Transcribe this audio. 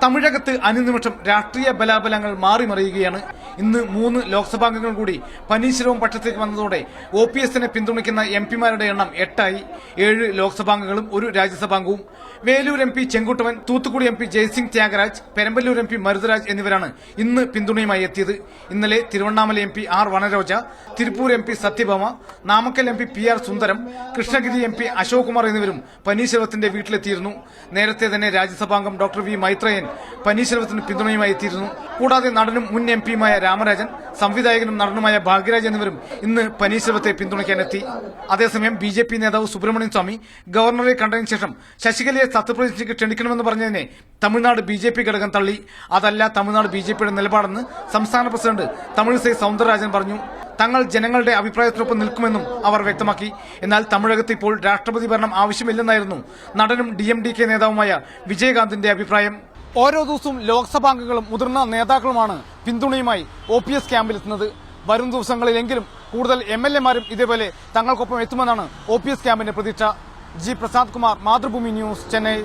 തമിഴകത്ത് അനുനിമിഷം രാഷ്ട്രീയ ബലാബലങ്ങൾ മാറിമറിയുകയാണ്. ഇന്ന് 3 ലോക്സഭാംഗങ്ങൾ കൂടി പനീർശെൽവം പക്ഷത്തേക്ക് വന്നതോടെ OPSനെ പിന്തുണയ്ക്കുന്ന എംപിമാരുടെ എണ്ണം 8 ആയി. 7 ലോക്സഭാംഗങ്ങളും 1 രാജ്യസഭാംഗവും. Velur MP ചെങ്കുട്ടവൻ, Thoothukudi MP Jaising Thyagaraj, Perambalur MP മരുതരാജ് എന്നിവരാണ് ഇന്ന് പിന്തുണയുമായി എത്തിയത്. ഇന്നലെ Tiruvannamalai MP R വനരോജ, Tiruppur MP Satyabhama, Namakkal MP PR സുന്ദരം, കൃഷ്ണഗിരി MP അശോക് കുമാർ എന്നിവരും പനീർശെൽവത്തിന്റെ വീട്ടിലെത്തിയിരുന്നു. നേരത്തെ തന്നെ രാജ്യസഭാംഗം ഡോക്ടർ V മൈത്രയൻ പനീർശെൽവത്തിന് പിന്തുണയുമായി എത്തിയിരുന്നു. കൂടാതെ നടനും മുൻ MPയുമായ രാമരാജൻ, സംവിധായകനും നടനുമായ ഭാഗ്യരാജ് എന്നിവരും ഇന്ന് പനീർശെൽവത്തെ പിന്തുണയ്ക്കാനെത്തി. അതേസമയം BJP നേതാവ് സുബ്രഹ്മണ്യൻ സ്വാമി ഗവർണറെ കണ്ടതിനു ശേഷം ശശികലയെ സത്യപ്രതിജ്ഞയ്ക്ക് ക്ഷണിക്കണമെന്ന് പറഞ്ഞതിനെ തമിഴ്നാട് BJP ഘടകം തള്ളി. അതല്ല തമിഴ്നാട് BJPയുടെ നിലപാടെന്ന് സംസ്ഥാന പ്രസിഡന്റ് തമിഴിസൈ സൗന്ദരരാജൻ പറഞ്ഞു. തങ്ങൾ ജനങ്ങളുടെ അഭിപ്രായത്തിനൊപ്പം നിൽക്കുമെന്നും അവർ വ്യക്തമാക്കി. എന്നാൽ തമിഴകത്ത് ഇപ്പോൾ രാഷ്ട്രപതി ഭരണം ആവശ്യമില്ലെന്നായിരുന്നു നടനും DMDK നേതാവുമായ വിജയകാന്തിന്റെ അഭിപ്രായം. ഓരോ ദിവസവും ലോക്സഭാംഗങ്ങളും മുതിർന്ന നേതാക്കളുമാണ് പിന്തുണയുമായി OPS ക്യാമ്പിലെത്തുന്നത്. വരും ദിവസങ്ങളിലെങ്കിലും കൂടുതൽ MLAമാരും ഇതേപോലെ തങ്ങൾക്കൊപ്പം എത്തുമെന്നാണ് OPS ക്യാമ്പിന്റെ പ്രതീക്ഷ. G Prasad Kumar, Mathrubhumi news, Chennai.